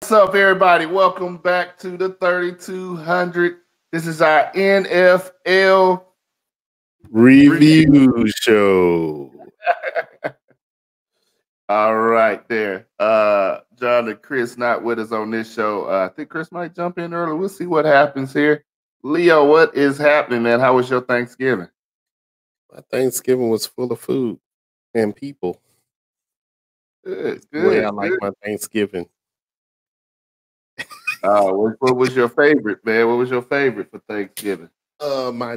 What's up, everybody? Welcome back to the 3200. This is our NFL review show. All right, there. John and Chris not with us on this show. I think Chris might jump in early. We'll see what happens here. Leo, what is happening, man? How was your Thanksgiving? My Thanksgiving was full of food and people. Good. The way I like my Thanksgiving. What was your favorite, man? What was your favorite for Thanksgiving? My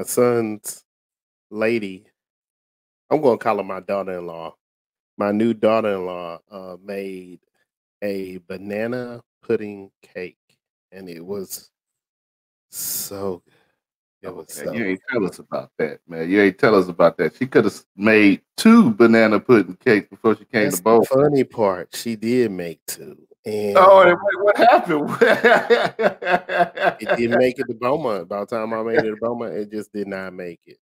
son's lady. I'm gonna call her my daughter-in-law. My new daughter-in-law made a banana pudding cake, and it was so good. You ain't tell us about that, man. You ain't tell us about that. She could have made 2 banana pudding cakes before she came to both. The funny part, she did make 2. And what happened? It didn't make it to Beaumont. By the time I made it to Beaumont, it just did not make it.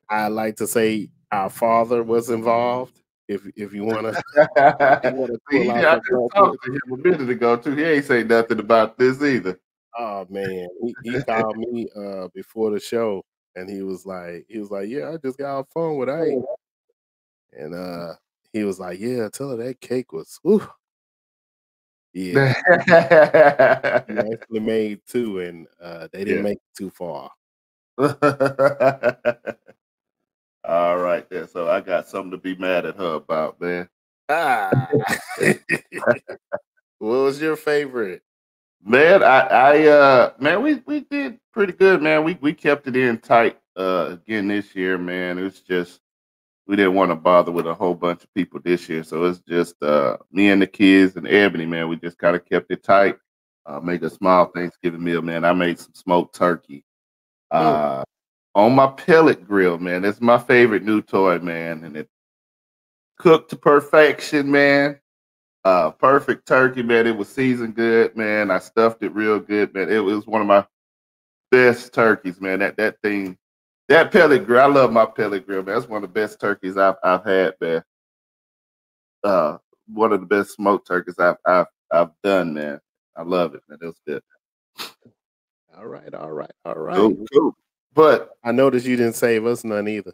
I like to say our father was involved. If you want to, I just talked to him a minute ago too. He ain't say nothing about this either. Oh man, he called me before the show, and he was like, yeah, I just got off the phone with Ike, and he was like, yeah, tell her that cake was, whew. Yeah, he actually made 2, and they didn't make it too far. All right, there. So I got something to be mad at her about, man. What was your favorite? Man, we did pretty good, man. We kept it in tight again this year, man. It was just we didn't want to bother with a whole bunch of people this year, so it's just me and the kids and Ebony, man. We just kind of kept it tight. Made a small Thanksgiving meal, man. I made some smoked turkey on my pellet grill, man. That's my favorite new toy, man, and it cooked to perfection, man. Perfect turkey, man. It was seasoned good, man. I stuffed it real good, man. It was one of my best turkeys, man. That pellet grill. I love my pellet grill, man. That's one of the best turkeys I've had, man. One of the best smoked turkeys I've done, man. I love it, man. It was good. All right. Cool. But I noticed you didn't save us none either.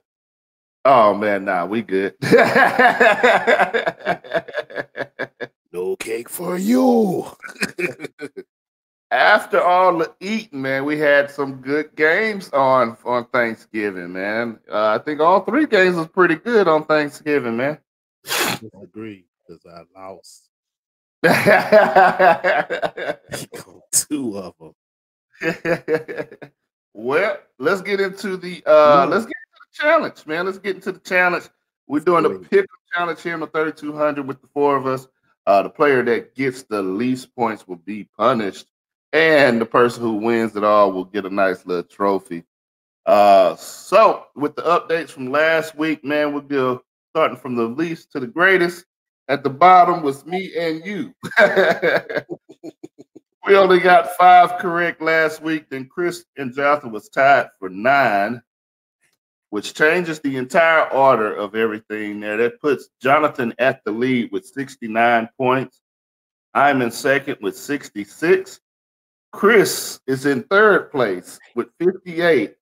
Oh man, nah, we good. No cake for you. After all the eating, man, we had some good games on Thanksgiving, man. I think all 3 games was pretty good on Thanksgiving, man. I disagree because I lost 2 of them. Well, let's get into the challenge, man. Let's get into the challenge. We're doing the pick challenge here on the 3200 with the 4 of us. The player that gets the least points will be punished, and the person who wins it all will get a nice little trophy. So with the updates from last week, man, we'll go starting from the least to the greatest. At the bottom was me and you. We only got 5 correct last week. Then Chris and Jonathan was tied for 9, which changes the entire order of everything there. That puts Jonathan at the lead with 69 points. I'm in second with 66. Chris is in third place with 58.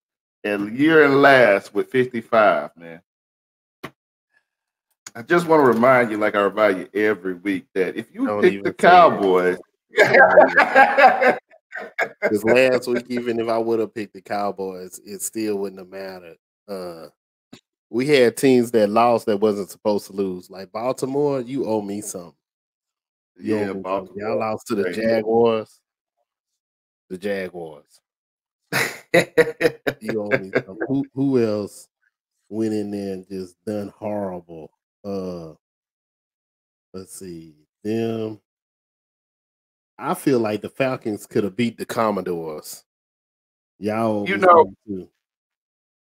And you're in last with 55, man. I just want to remind you, like I remind you every week, that if you pick the Cowboys, because last week, even if I would have picked the Cowboys, it still wouldn't have mattered. We had teams that lost that wasn't supposed to lose. Like Baltimore, you owe me something. Baltimore. Y'all lost to the Jaguars. The Jaguars. You owe me something. Who else went in there and just done horrible? Let's see. Them. I feel like the Falcons could have beat the Commodores. Y'all,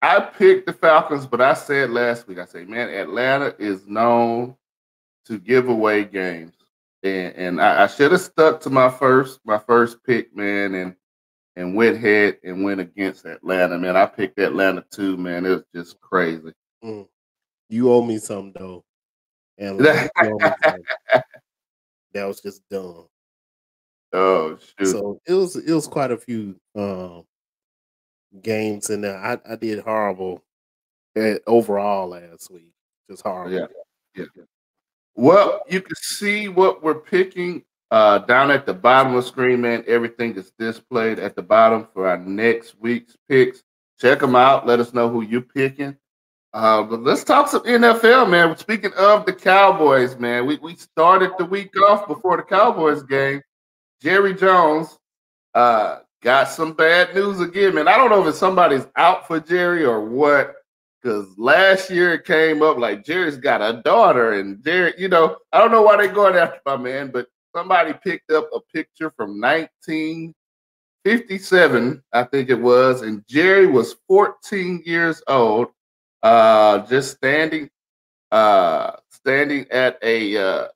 I picked the Falcons, but I said last week, I said, man, Atlanta is known to give away games, and I should have stuck to my first pick, man, and went ahead and went against Atlanta, man. I picked Atlanta too, man. It was just crazy. You owe me something though. and like that was just dumb. Oh shoot! So it was quite a few games in there. I did horrible overall last week. Just horrible. Yeah, yeah. Well, you can see what we're picking down at the bottom of the screen, man. Everything is displayed at the bottom for our next week's picks. Check them out. Let us know who you're picking. But let's talk some NFL, man. Speaking of the Cowboys, man, we started the week off before the Cowboys game. Jerry Jones got some bad news again, man. I don't know if it's somebody's out for Jerry or what, because last year it came up like Jerry's got a daughter, and Jerry, I don't know why they're going after my man, but somebody picked up a picture from 1957, I think it was, and Jerry was 14 years old, just standing at a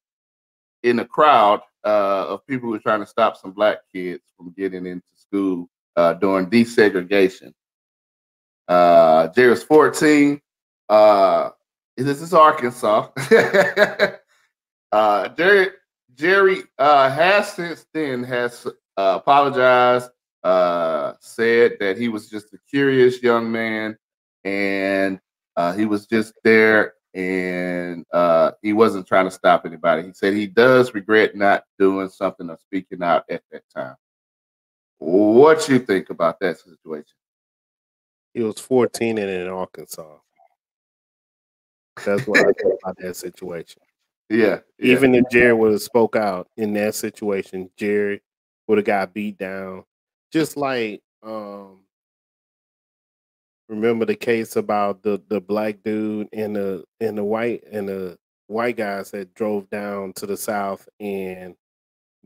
in a crowd of people who were trying to stop some black kids from getting into school during desegregation. Jerry was 14. This is Arkansas. Jerry has since then has apologized, said that he was just a curious young man, and he was just there, and he wasn't trying to stop anybody. He said he does regret not doing something or speaking out at that time. What you think about that situation? He was 14 and in Arkansas. That's what I think about that situation. Yeah. Even if Jerry would have spoke out in that situation, Jerry would have got beat down. Just like remember the case about the black dude and the white guys that drove down to the South and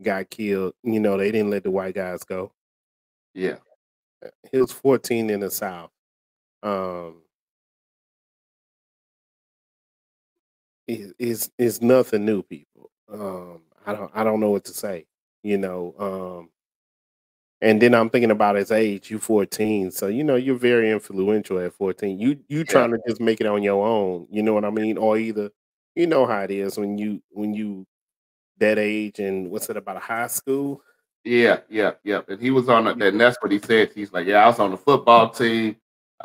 got killed. They didn't let the white guys go. Yeah. He was 14 in the South. It's nothing new, people. I don't know what to say. And then I'm thinking about his age. You 14, so you're very influential at 14. You trying to just make it on your own. You know what I mean? Or either how it is when you that age and what's it about a high school? Yeah. And he was on and that's what he said. He's like, I was on the football team.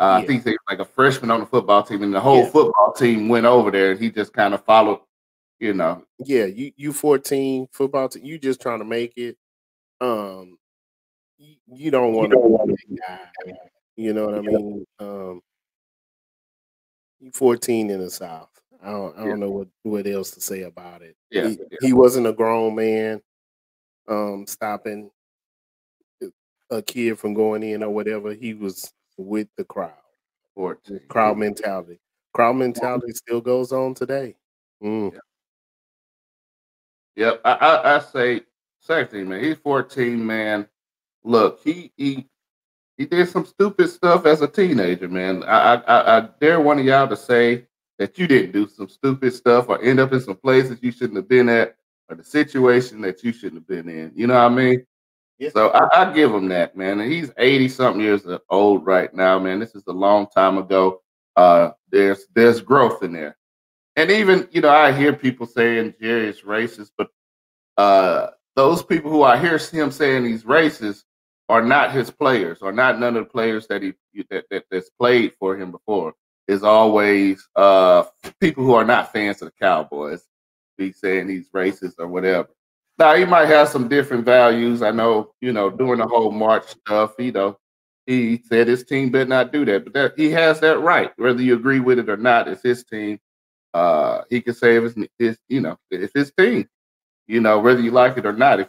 I think he was like a freshman on the football team, and the whole football team went over there, and he just kind of followed, Yeah, you 14 football team. You just trying to make it. You don't want to be that guy. You know what I mean? You 14 in the South. I don't know what else to say about it. He wasn't a grown man stopping a kid from going in or whatever. He was with the crowd. 14. Crowd mentality. Crowd mentality still goes on today. Yep. I say same thing, man. He's 14, man. Look, he did some stupid stuff as a teenager, man. I dare one of y'all to say that you didn't do some stupid stuff or end up in some places you shouldn't have been at, or the situation that you shouldn't have been in. You know what I mean? Yeah. So I give him that, man. And he's 80-something years old right now, man. This is a long time ago. There's growth in there. And even, I hear people saying Jerry is racist, but those people who I hear him saying he's racist are not his players, or not none of the players that's played for him before. Is always people who are not fans of the Cowboys be saying he's racist or whatever. Now he might have some different values. I know, doing the whole March stuff, he said his team better not do that, but he has that right. Whether you agree with it or not, it's his team. He can say if it's his team, whether you like it or not,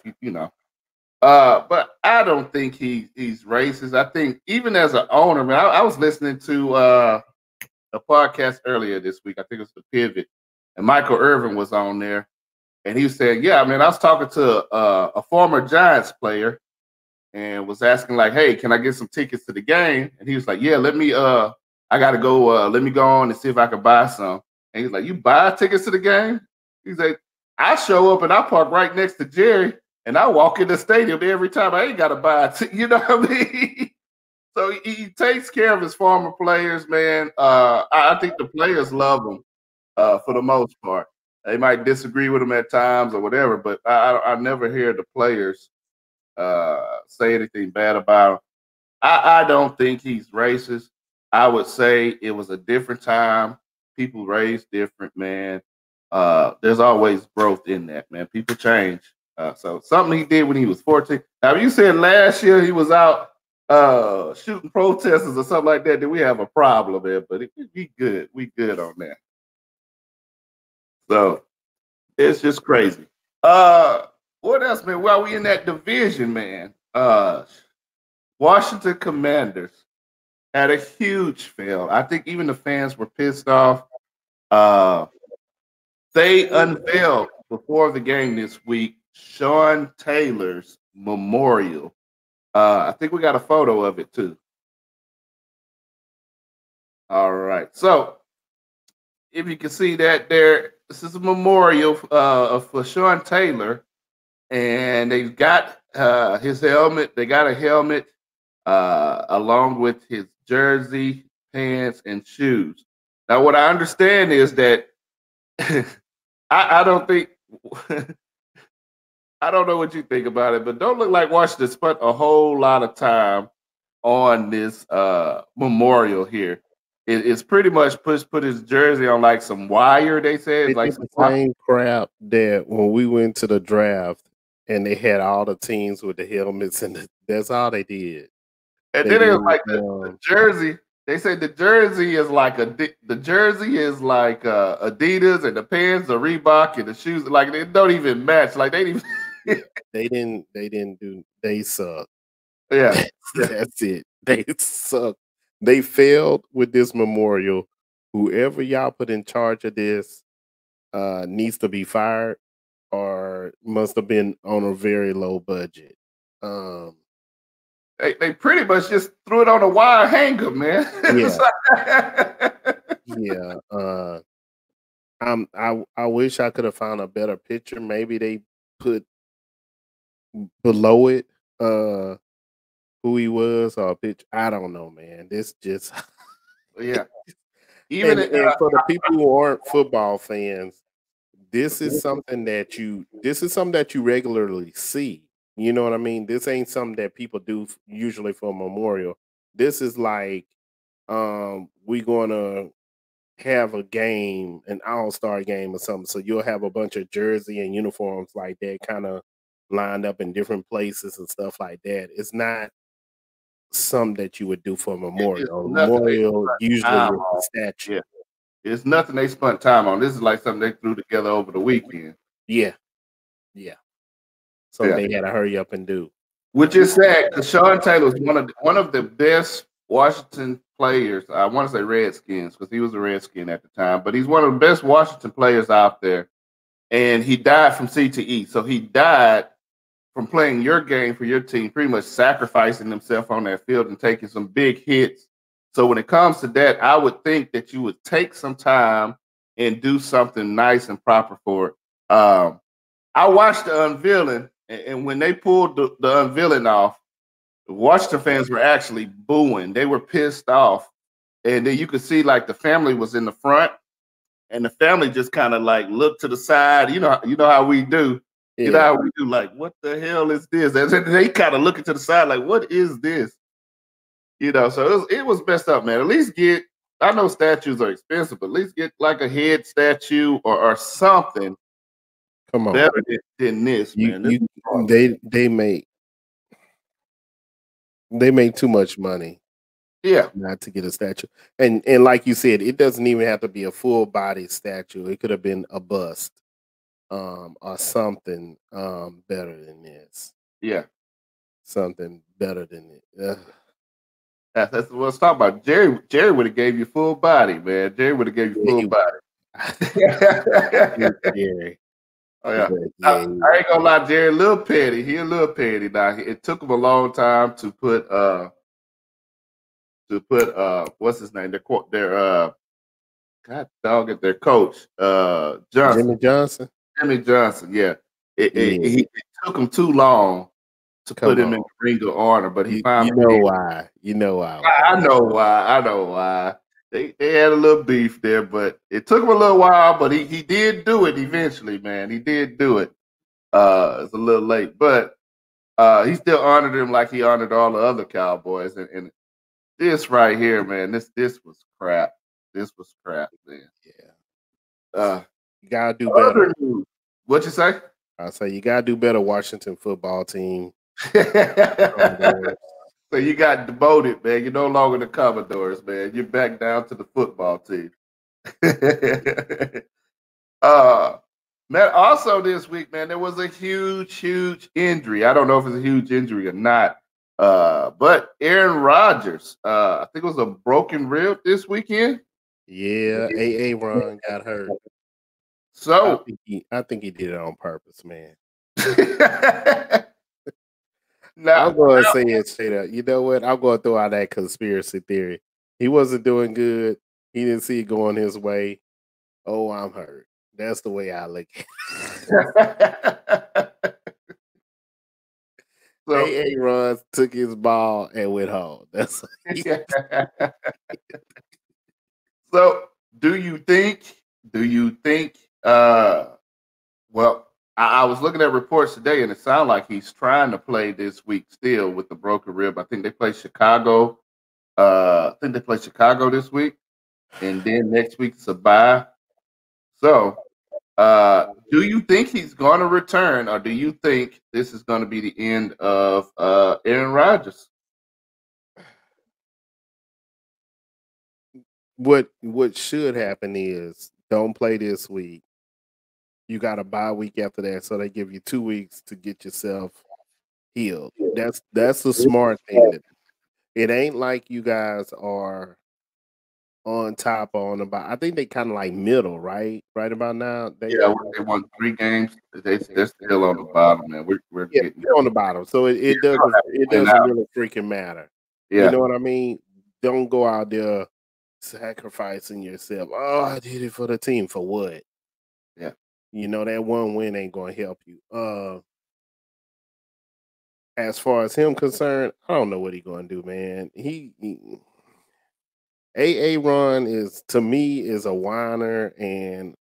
but I don't think he's racist. I think even as an owner, man, I was listening to a podcast earlier this week. I think it was The Pivot, and Michael Irvin was on there, and he was saying, I was talking to a former Giants player, and was asking like, hey, can I get some tickets to the game? And he was like, let me, I got to go, let me go on and see if I can buy some. And he's like, you buy tickets to the game? He's like, I show up and I park right next to Jerry, and I walk in the stadium every time. I ain't got to buy a ticket, you know what I mean? So he takes care of his former players, man. I think the players love him for the most part. They might disagree with him at times or whatever, but I never hear the players say anything bad about him. I don't think he's racist. I would say it was a different time. People raised different, man. There's always growth in that, man. People change. So something he did when he was 14. Now, you said last year he was out shooting protesters or something like that, then we have a problem there. But we good. We good on that. So it's just crazy. What else, man? While we in that division, man. Washington Commanders had a huge fail. I think even the fans were pissed off. They unveiled before the game this week Sean Taylor's memorial. I think we got a photo of it too. All right. So if you can see that there, this is a memorial for Sean Taylor. And they've got his helmet. They got a helmet along with his jersey, pants, and shoes. Now, what I understand is that I don't think I don't know what you think about it, but don't look like Washington spent a whole lot of time on this memorial here. It's pretty much put his jersey on like some wire. They said They like did some the same crap that when we went to the draft and they had all the teams with the helmets and that's all they did. And then it was like the jersey. They said the jersey is like Adidas, and the pants are Reebok, and the shoes like they don't even match. Like they didn't. They didn't do. They suck. Yeah, that's it. They suck. They failed with this memorial. Whoever y'all put in charge of this needs to be fired or must have been on a very low budget. They pretty much just threw it on a wire hanger, man. Yeah. I wish I could have found a better picture. Maybe they put below it who he was or a picture. I don't know, man. This just yeah. Even and for the people who aren't football fans, this is something that you regularly see. You know what I mean? This ain't something that people do usually for a memorial. This is like we're gonna have a game, an all-star game or something. So you'll have a bunch of jersey and uniforms like that kind of lined up in different places and stuff like that. It's not something that you would do for a memorial. Memorial usually is a statue. Yeah. It's nothing they spent time on. This is like something they threw together over the weekend. Yeah. So they had to hurry up and do. Which is sad because Sean Taylor was one of the best Washington players. I want to say Redskins because he was a Redskin at the time, but he's one of the best Washington players out there. And he died from CTE. So he died from playing your game for your team, pretty much sacrificing himself on that field and taking some big hits. So when it comes to that, I would think that you would take some time and do something nice and proper for it. I watched the unveiling, and when they pulled the unveiling off, the Washington fans were actually booing. They were pissed off. And then you could see like the family was in the front, and the family just kind of like looked to the side. You know how we do. Yeah. You know how we do, like, what the hell is this? And they kind of looking to the side, like, what is this? So it was messed up, man. At least I know statues are expensive, but at least get like a head statue or something. Come on, better than this, man. They make too much money. Yeah, not to get a statue, and like you said, it doesn't even have to be a full body statue. It could have been a bust, or something better than this. Yeah, something better than it. That's what I was talking about. Jerry would have gave you full body, man. Jerry would have gave you full body. Jerry. Oh, yeah. I ain't gonna lie, Jerry, a little petty. He a little petty now. It took him a long time to put what's his name? Their God dog it, their coach, Johnson. Jimmy Johnson, yeah. It took him too long to put him in the Ring of Honor, but he finally. You know why? I know why. they had a little beef there, but it took him a little while, but he did do it eventually, man. He did do it. It's a little late, but he still honored him like he honored all the other Cowboys. And this right here, man, this was crap. This was crap, man. Yeah. Uh, You gotta do better. What you say? I say you gotta do better, Washington football team. So you got demoted, man. You're no longer the Commodores, man. You're back down to the football team. Man, also this week, man, there was a huge injury. I don't know if it's a huge injury or not. But Aaron Rodgers, I think it was a broken rib this weekend. Yeah, AA Ron got hurt. So I think he did it on purpose, man. Now, I'm going to say it straight up. You know what? I'm going to throw out that conspiracy theory. He wasn't doing good. He didn't see it going his way. Oh, I'm hurt. That's the way I look at it. So, AA Ron took his ball and went home. That's So, do you think, well, I was looking at reports today and it sounded like he's trying to play this week still with the broken rib. I think they play Chicago. I think they play Chicago this week. And then next week's a bye. So, do you think he's going to return, or do you think this is going to be the end of Aaron Rodgers? What should happen is don't play this week. You got a bye week after that, so they give you 2 weeks to get yourself healed. That's the smart thing. It ain't like you guys are on top or on the bottom. I think they kind of like middle, right? Right about now. They won 3 games. They're still on the bottom, man. We're getting on the bottom, so it doesn't really freaking matter. Yeah. You know what I mean? Don't go out there sacrificing yourself. Oh, I did it for the team. For what? Yeah. You know that one win ain't going to help you. As far as him concerned, I don't know what he's going to do, man. AA Ron is, to me, is a whiner and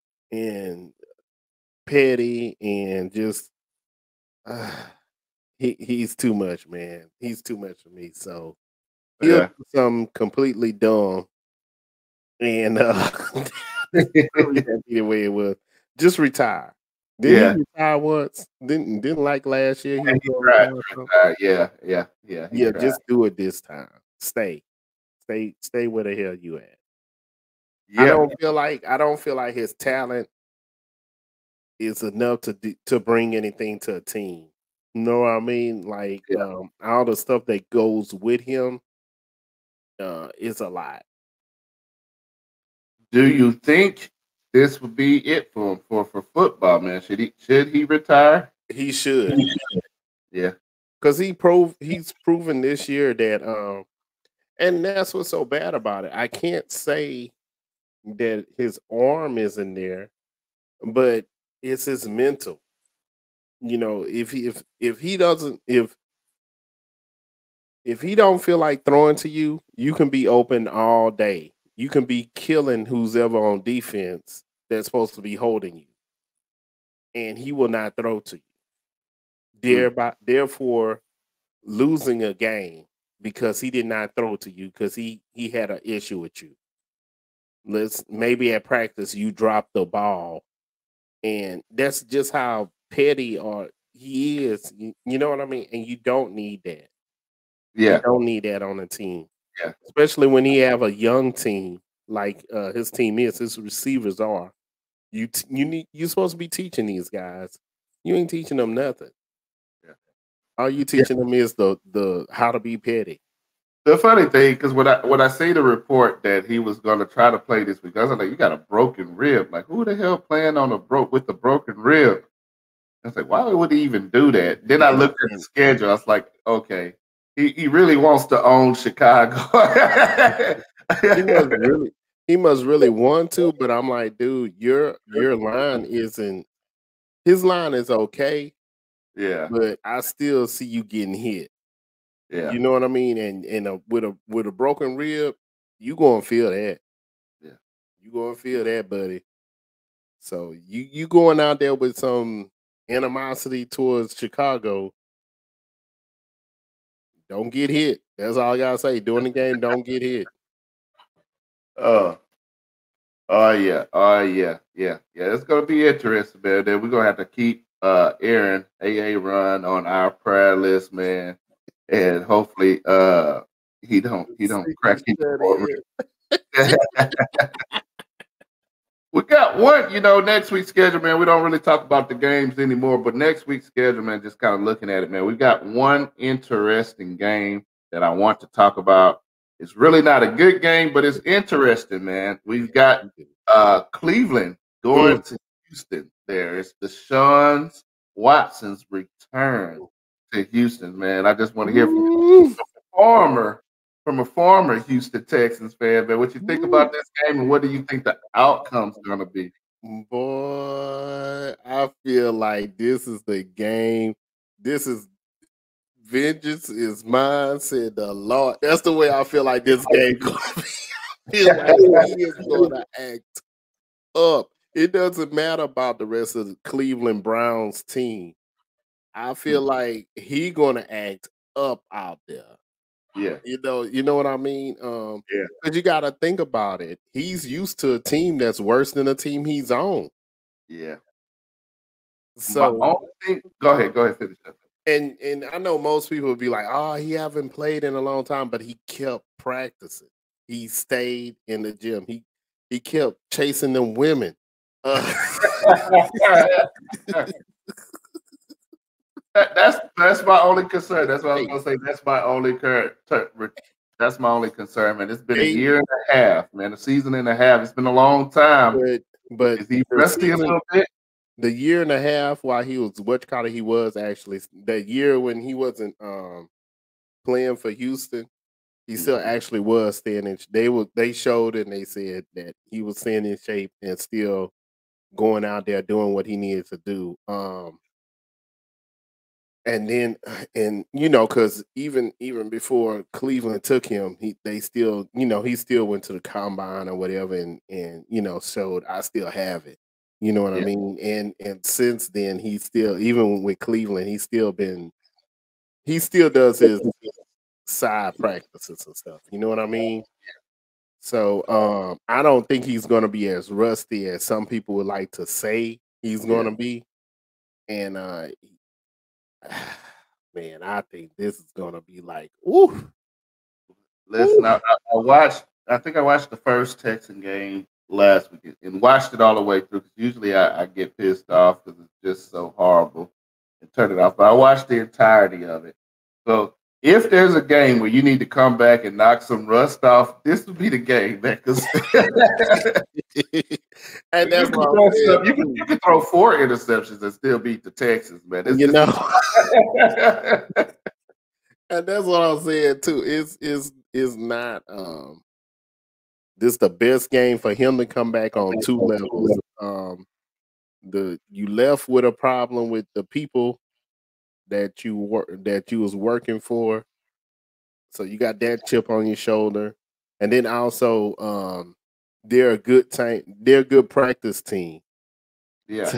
petty and just he's too much, man. He's too much for me. So he'll do something completely dumb, and the way it was. Just retire. Didn't he retire once? Didn't like last year. He tried. Yeah. Just do it this time. Stay where the hell you at. Yeah. I don't feel like his talent is enough to bring anything to a team. You know what I mean? Like all the stuff that goes with him is a lot. Do you think this would be it for him for football, man? Should he retire? He should. Yeah. Because he's proven this year that and that's what's so bad about it. I can't say that his arm isn't there, but it's his mental. You know, if he doesn't if he don't feel like throwing to you, you can be open all day. You can be killing who's ever on defense that's supposed to be holding you, and he will not throw to you. Therefore, losing a game because he did not throw to you because he had an issue with you. Maybe at practice you dropped the ball, and that's just how petty or he is. You know what I mean? And you don't need that. Yeah, you don't need that on a team. Yeah, especially when he have a young team like his team is. His receivers are. You're supposed to be teaching these guys. You ain't teaching them nothing. Yeah. All you teaching them is the how to be petty. The funny thing, because when I see the report that he was going to try to play this week, I was like, "You got a broken rib. Like, who the hell playing on with the broken rib?" I was like, "Why would he even do that?" Then I looked at the schedule. I was like, "Okay, he really wants to own Chicago." he must really want to, but I'm like, dude, your line isn't. His line is okay. Yeah, but I still see you getting hit. Yeah, you know what I mean. And with a broken rib, you gonna feel that. You gonna feel that, buddy. So you going out there with some animosity towards Chicago. Don't get hit. That's all I gotta say. During the game, don't get hit. Oh, oh yeah, oh yeah. It's gonna be interesting, man. Then we're gonna have to keep Aaron run on our prayer list, man, and hopefully he don't crack any more. We got one, next week's schedule, man. We don't really talk about the games anymore, but next week's schedule, man, just kind of looking at it, man. We've got one interesting game that I want to talk about. It's really not a good game, but it's interesting, man. We've got Cleveland going to Houston there. It's Deshaun Watson's return to Houston, man. I just want to hear from a former Houston Texans fan, man. What you think about this game, and what do you think the outcome's going to be? Boy, I feel like this is the game. This is vengeance is mine, said the Lord. That's the way I feel like this game going to be. I feel like he is going to act up. It doesn't matter about the rest of the Cleveland Browns team. I feel like he going to act up out there. Yeah. You know what I mean? Yeah. Because you got to think about it. He's used to a team that's worse than the team he's on. Yeah. So go ahead, finish that. And I know most people would be like, "Oh, he haven't played in a long time," but he kept practicing. He stayed in the gym. He kept chasing them women. That's my only concern. That's what I was gonna say. That's my only concern, man. It's been a year and a half, man. A season and a half. It's been a long time. But is he rusty a little bit? The year and a half while he was he was actually that year when he wasn't playing for Houston, he still actually was staying in. They showed and they said that he was staying in shape and still going out there doing what he needed to do. Because even before Cleveland took him, he still went to the combine or whatever and showed I still have it. You know what I mean? And since then, he still, even with Cleveland, he still does his side practices and stuff. You know what I mean? So I don't think he's going to be as rusty as some people would like to say he's going to be. And man, I think this is going to be like, woo. Listen, I think I watched the first Texan game last week and watched it all the way through. Because usually I get pissed off because it's just so horrible and turn it off. But I watched the entirety of it. So if there's a game where you need to come back and knock some rust off, this would be the game, man. Because and that's you can throw 4 interceptions and still beat the Texans, man. And that's what I'm saying too. Is not this the best game for him to come back on 2 levels. You left with a problem with the people that you was working for. So you got that chip on your shoulder. And then also they're a good team, they're a good practice team. Yeah.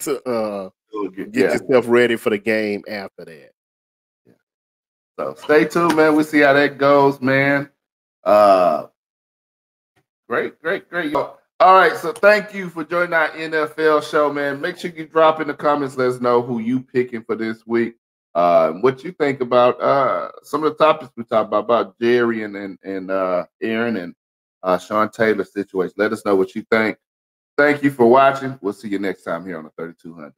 To get yourself ready for the game after that. Yeah. So stay tuned, man. We'll see how that goes, man. Great. All right, so thank you for joining our NFL show, man. Make sure you drop in the comments. Let us know who you picking for this week. What you think about some of the topics we talked about Jerry and Aaron and Sean Taylor's situation. Let us know what you think. Thank you for watching. We'll see you next time here on the 3200.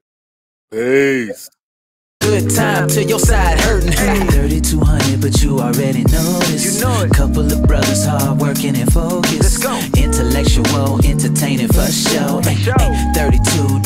Peace. Good time till your side hurting. 3200, but you already know this. You know it. Couple of brothers hard working and focused. Let's go. Intellectual, entertaining for sure. 32.